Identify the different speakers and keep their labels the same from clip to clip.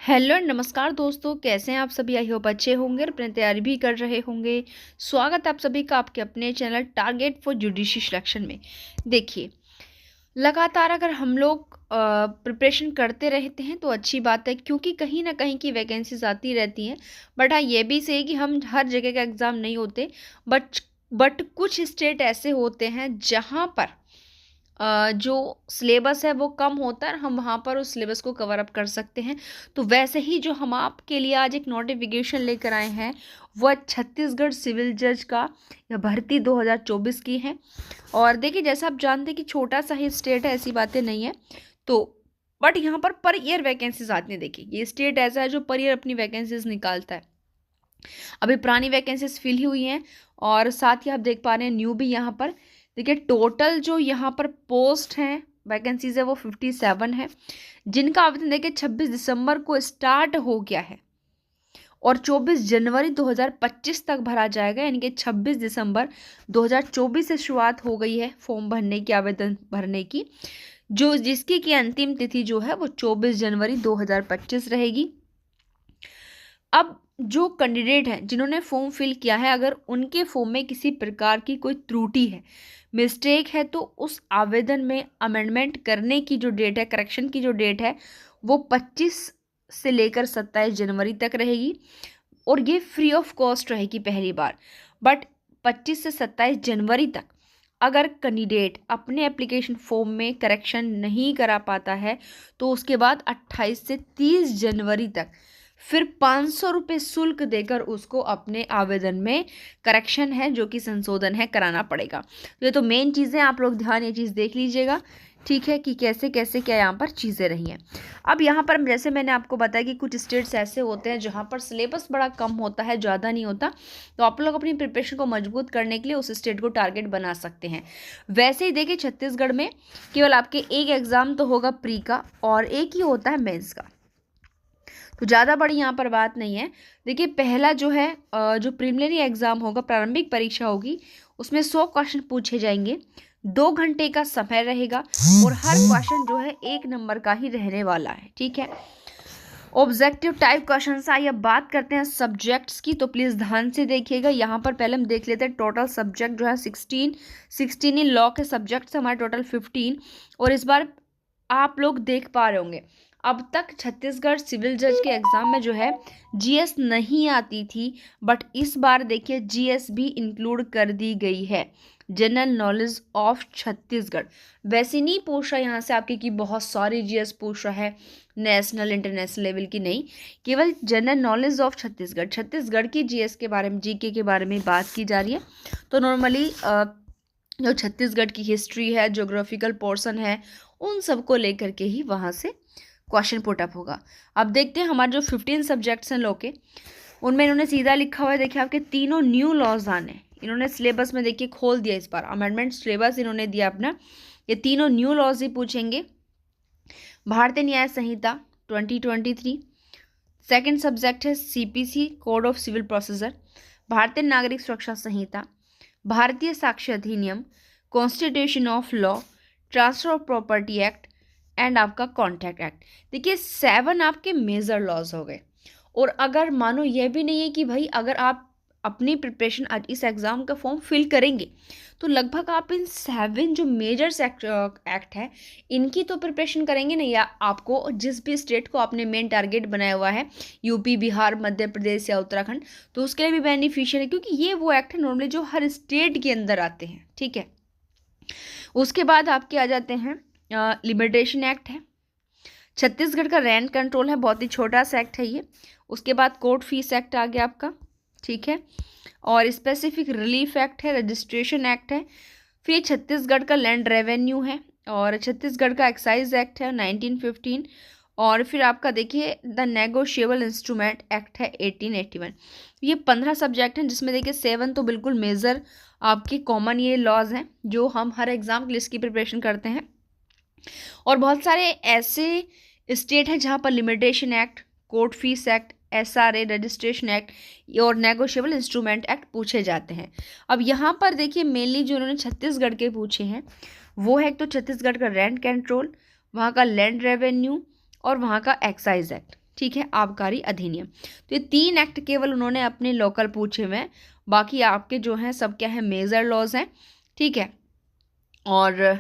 Speaker 1: Hello and नमस्कार दोस्तों, कैसे हैं आप सभी। आई होप अच्छे होंगे और अपनी तैयारी भी कर रहे होंगे। स्वागत है आप सभी का आपके अपने channel target for judiciary selection में। देखिए, लगातार अगर हम लोग प्रिपरेशन करते रहते हैं तो अच्छी बात है, क्योंकि कहीं ना कहीं की वैकेंसीज आती रहती हैं। बट हाँ, ये भी सही कि हम हर जगह का एग्ज़ाम नहीं होते। बट बट कुछ स्टेट ऐसे होते हैं जहाँ पर जो सिलेबस है वो कम होता है और हम वहाँ पर उस सिलेबस को कवर अप कर सकते हैं। तो वैसे ही जो हम आपके लिए आज एक नोटिफिकेशन लेकर आए हैं वह छत्तीसगढ़ सिविल जज का यह भर्ती 2024 की है। और देखिए, जैसा आप जानते हैं कि छोटा सा ही स्टेट है, ऐसी बातें नहीं है। तो बट यहाँ पर ईयर वैकेंसीज आती हैं। देखिए, ये स्टेट ऐसा है जो पर ईयर अपनी वैकेंसीज निकालता है। अभी पुरानी वैकेंसीज फिल हुई हैं और साथ ही आप देख पा रहे हैं न्यू भी यहाँ पर। देखिए, टोटल जो यहाँ पर पोस्ट हैं, वैकेंसीज है, वो 57 है, जिनका आवेदन देखिए 26 दिसंबर को स्टार्ट हो गया है और 24 जनवरी 2025 तक भरा जाएगा। यानी कि 26 दिसंबर 2024 से शुरुआत हो गई है फॉर्म भरने की, आवेदन भरने की, जो जिसकी की अंतिम तिथि जो है वो 24 जनवरी 2025 रहेगी। अब जो कैंडिडेट हैं जिन्होंने फॉर्म फिल किया है, अगर उनके फॉर्म में किसी प्रकार की कोई त्रुटि है, मिस्टेक है, तो उस आवेदन में अमेंडमेंट करने की जो डेट है, करेक्शन की जो डेट है, वो 25 से लेकर 27 जनवरी तक रहेगी और ये फ्री ऑफ कॉस्ट रहेगी पहली बार। बट 25 से 27 जनवरी तक अगर कैंडिडेट अपने एप्लीकेशन फॉर्म में करेक्शन नहीं करा पाता है तो उसके बाद 28 से 30 जनवरी तक फिर 500 रुपये शुल्क देकर उसको अपने आवेदन में करेक्शन है, जो कि संशोधन है, कराना पड़ेगा। ये तो मेन चीज़ें, आप लोग ध्यान ये चीज़ देख लीजिएगा, ठीक है, कि कैसे कैसे क्या यहाँ पर चीज़ें रही हैं। अब यहाँ पर जैसे मैंने आपको बताया कि कुछ स्टेट्स ऐसे होते हैं जहाँ पर सिलेबस बड़ा कम होता है, ज़्यादा नहीं होता, तो आप लोग अपनी प्रिपरेशन को मजबूत करने के लिए उस स्टेट को टारगेट बना सकते हैं। वैसे ही देखिए, छत्तीसगढ़ में केवल आपके एक एग्ज़ाम तो होगा प्री का और एक ही होता है मेंस का, तो ज़्यादा बड़ी यहाँ पर बात नहीं है। देखिए, पहला जो है जो प्रिलिमिनरी एग्ज़ाम होगा, प्रारंभिक परीक्षा होगी, उसमें 100 क्वेश्चन पूछे जाएंगे, 2 घंटे का समय रहेगा और हर क्वेश्चन जो है 1 नंबर का ही रहने वाला है, ठीक है। Objective type question. आइए अब बात करते हैं सब्जेक्ट्स की, तो प्लीज़ ध्यान से देखिएगा। यहाँ पर पहले हम देख लेते हैं टोटल सब्जेक्ट जो है 16 इन लॉ के सब्जेक्ट्स हमारे टोटल 15। और इस बार आप लोग देख पा रहे होंगे, अब तक छत्तीसगढ़ सिविल जज के एग्ज़ाम में जो है जीएस नहीं आती थी, बट इस बार देखिए जीएस भी इंक्लूड कर दी गई है, जनरल नॉलेज ऑफ छत्तीसगढ़। वैसे नहीं पूछ रहा यहाँ से आपके कि बहुत सारी जीएस पूछ रहा है, नेशनल इंटरनेशनल लेवल की नहीं, केवल general knowledge of Chhattisgarh, Chhattisgarh की जीएस के बारे में, जीके के बारे में बात की जा रही है। तो नॉर्मली जो छत्तीसगढ़ की हिस्ट्री है, ज्योग्राफिकल पोर्शन है, उन सबको लेकर के ही वहाँ से क्वेश्चन पुटअप होगा। अब देखते हैं हमारे जो 15 सब्जेक्ट्स हैं लॉ के, उनमें इन्होंने सीधा लिखा हुआ है। देखिए, आपके तीनों न्यू लॉज आने, इन्होंने सिलेबस में देखिए खोल दिया, इस बार अमेंडमेंट सिलेबस इन्होंने दिया अपना। ये तीनों न्यू लॉज ही पूछेंगे। भारतीय न्याय संहिता 2023, सेकेंड सब्जेक्ट है CPC code of civil procedure, Bharatiya Nagarik Suraksha Sanhita, Bharatiya Sakshya Adhiniyam, constitution of law, transfer of property act and आपका कॉन्ट्रैक्ट एक्ट। देखिए, 7 आपके मेजर लॉज हो गए। और अगर मानो यह भी नहीं है कि भाई अगर आप अपनी प्रिपरेशन आज इस एग्ज़ाम का फॉर्म फिल करेंगे तो लगभग आप इन 7 जो मेजर एक्ट है इनकी तो प्रिपरेशन करेंगे नहीं, या आपको जिस भी स्टेट को आपने मेन टारगेट बनाया हुआ है, यूपी, बिहार, मध्य प्रदेश या उत्तराखंड, तो उसके लिए भी बेनिफिशियल है, क्योंकि ये वो एक्ट है नॉर्मली जो हर स्टेट के अंदर आते हैं, ठीक है। उसके बाद आपके आ जाते हैं लिमिटेशन एक्ट है, छत्तीसगढ़ का रैंट कंट्रोल है, बहुत ही छोटा सा एक्ट है ये। उसके बाद कोर्ट फीस एक्ट आ गया आपका, ठीक है, और स्पेसिफिक रिलीफ एक्ट है, रजिस्ट्रेशन एक्ट है। फिर छत्तीसगढ़ का लैंड रेवेन्यू है और छत्तीसगढ़ का एक्साइज एक्ट है 1915। और फिर आपका देखिए द नेगोशिएबल इंस्ट्रूमेंट एक्ट है 1881। ये 15 सब्जेक्ट हैं, जिसमें देखिए 7 तो बिल्कुल मेजर आपके कॉमन ये लॉज हैं जो हम हर एग्जाम के लिए इसकी प्रिपरेशन करते हैं। और बहुत सारे ऐसे स्टेट हैं जहाँ पर limitation act, court fees act, SRA, registration act और नेगोशिएबल इंस्ट्रूमेंट एक्ट पूछे जाते हैं। अब यहाँ पर देखिए मेनली जो उन्होंने छत्तीसगढ़ के पूछे हैं वो है, तो छत्तीसगढ़ का रैंट कंट्रोल, वहाँ का लैंड रेवेन्यू और वहाँ का एक्साइज एक्ट, ठीक है, आबकारी अधिनियम। तो ये 3 एक्ट केवल उन्होंने अपने लोकल पूछे हुए हैं, बाकी आपके जो हैं सब क्या है, मेजर लॉज हैं। ठीक है, और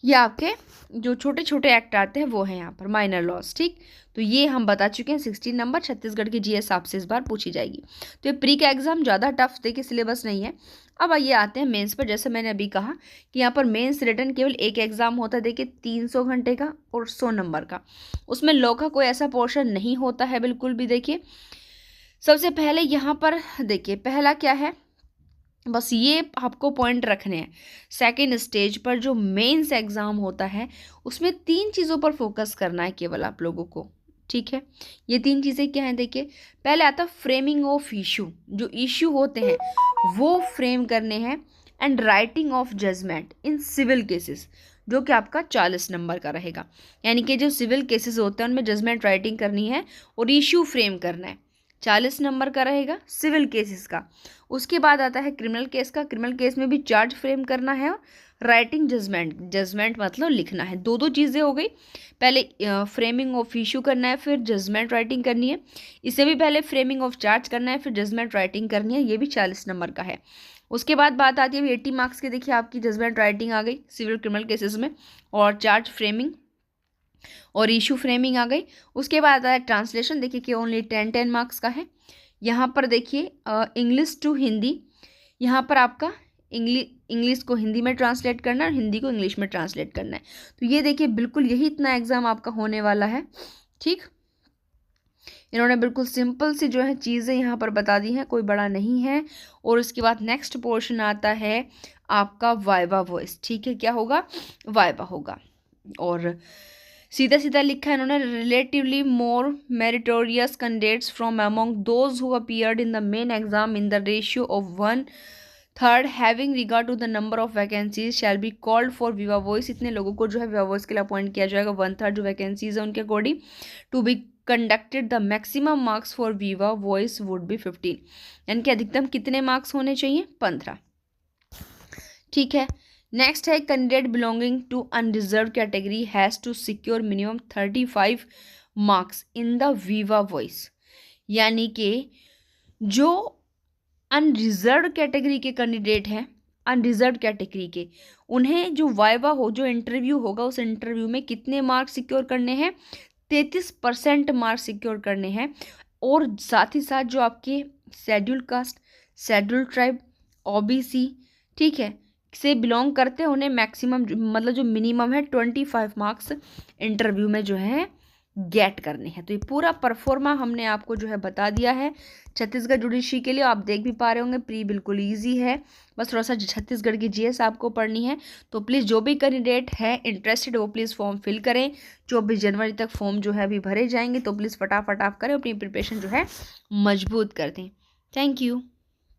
Speaker 1: ये आपके जो छोटे छोटे एक्ट आते हैं वो हैं यहाँ पर माइनर लॉज। ठीक, तो ये हम बता चुके हैं। 16 नंबर छत्तीसगढ़ की जीएस आपसे इस बार पूछी जाएगी। तो ये प्री का एग्जाम ज़्यादा टफ देखिए सिलेबस नहीं है। अब आइए आते हैं मेंस पर। जैसे मैंने अभी कहा कि यहाँ पर मेंस रिटर्न केवल एक एग्जाम होता है, देखिए 300 घंटे का और 100 नंबर का। उसमें लॉ का कोई ऐसा पोर्शन नहीं होता है बिल्कुल भी। देखिए सबसे पहले यहाँ पर देखिए पहला क्या है, बस ये आपको पॉइंट रखने हैं। सेकंड स्टेज पर जो मेंस एग्जाम होता है उसमें 3 चीज़ों पर फोकस करना है केवल आप लोगों को। ठीक है, ये 3 चीज़ें क्या हैं देखिए, पहले आता है फ्रेमिंग ऑफ इशू, जो इशू होते हैं वो फ्रेम करने हैं, and writing of judgement in civil cases, जो कि आपका 40 नंबर का रहेगा। यानी कि जो सिविल केसेस होते हैं उनमें जजमेंट राइटिंग करनी है और इशू फ्रेम करना है, 40 नंबर का रहेगा सिविल केसेस का। उसके बाद आता है क्रिमिनल केस का, क्रिमिनल केस में भी चार्ज फ्रेम करना है और राइटिंग जजमेंट, जजमेंट मतलब लिखना है। दो चीज़ें हो गई, पहले फ्रेमिंग ऑफ इशू करना है फिर जजमेंट राइटिंग करनी है। इससे भी पहले फ्रेमिंग ऑफ चार्ज करना है फिर जजमेंट राइटिंग करनी है, ये भी 40 नंबर का है। उसके बाद बात आती है 80 मार्क्स की। देखिए आपकी जजमेंट राइटिंग आ गई सिविल क्रिमिनल केसेस में, और चार्ज फ्रेमिंग और इशू फ्रेमिंग आ गई। उसके बाद आता है ट्रांसलेशन, देखिए कि ओनली 10 मार्क्स का है। यहाँ पर देखिए इंग्लिश टू हिंदी, यहाँ पर आपका इंग्लिश को हिंदी में ट्रांसलेट करना है और हिंदी को इंग्लिश में ट्रांसलेट करना है। तो ये देखिए बिल्कुल यही इतना एग्जाम आपका होने वाला है। ठीक, इन्होंने बिल्कुल सिंपल सी जो है चीज़ें यहाँ पर बता दी हैं, कोई बड़ा नहीं है। और उसके बाद नेक्स्ट पोर्शन आता है आपका वाइवा वॉइस। ठीक है, क्या होगा, वाइवा होगा। और सीधा सीधा लिखा है इन्होंने, relatively more meritorious candidates from among those who appeared in the main exam in the ratio of 1/3 having regard to the number of vacancies shall be called for viva voce. इतने लोगों को जो है विवा वॉइस के लिए appoint किया जाएगा, 1/3 जो वैकेंसीज है उनके according. To be conducted the maximum marks for viva voce would be 15, यानी कि अधिकतम कितने मार्क्स होने चाहिए, 15। ठीक है, नेक्स्ट है candidate belonging to unreserve category has to secure minimum 35 marks in the viva voce. यानी कि जो अनरिजर्व कैटेगरी के कैंडिडेट हैं, अनरिजर्व कैटेगरी के, उन्हें जो वाइवा हो, जो इंटरव्यू होगा, उस इंटरव्यू में कितने मार्क्स सिक्योर करने हैं, 33% मार्क्स सिक्योर करने हैं। और साथ ही साथ जो आपके schedule caste, schedule tribe, OBC, ठीक है, से बिलोंग करते हैं, उन्हें मैक्सिमम मतलब जो मिनिमम है 25 मार्क्स इंटरव्यू में जो है गेट करने हैं। तो ये पूरा परफॉर्मा हमने आपको जो है बता दिया है छत्तीसगढ़ जुडिशरी के लिए। आप देख भी पा रहे होंगे प्री बिल्कुल ईजी है, बस थोड़ा सा छत्तीसगढ़ की जीएस आपको पढ़नी है। तो प्लीज़ जो भी कैंडिडेट है इंटरेस्टेड वो प्लीज़ फॉर्म फिल करें। 24 जनवरी तक फॉर्म जो है अभी भरे जाएंगे, तो प्लीज़ फटाफट आप करें, अपनी प्रिपरेशन जो है मजबूत कर दें। Thank you.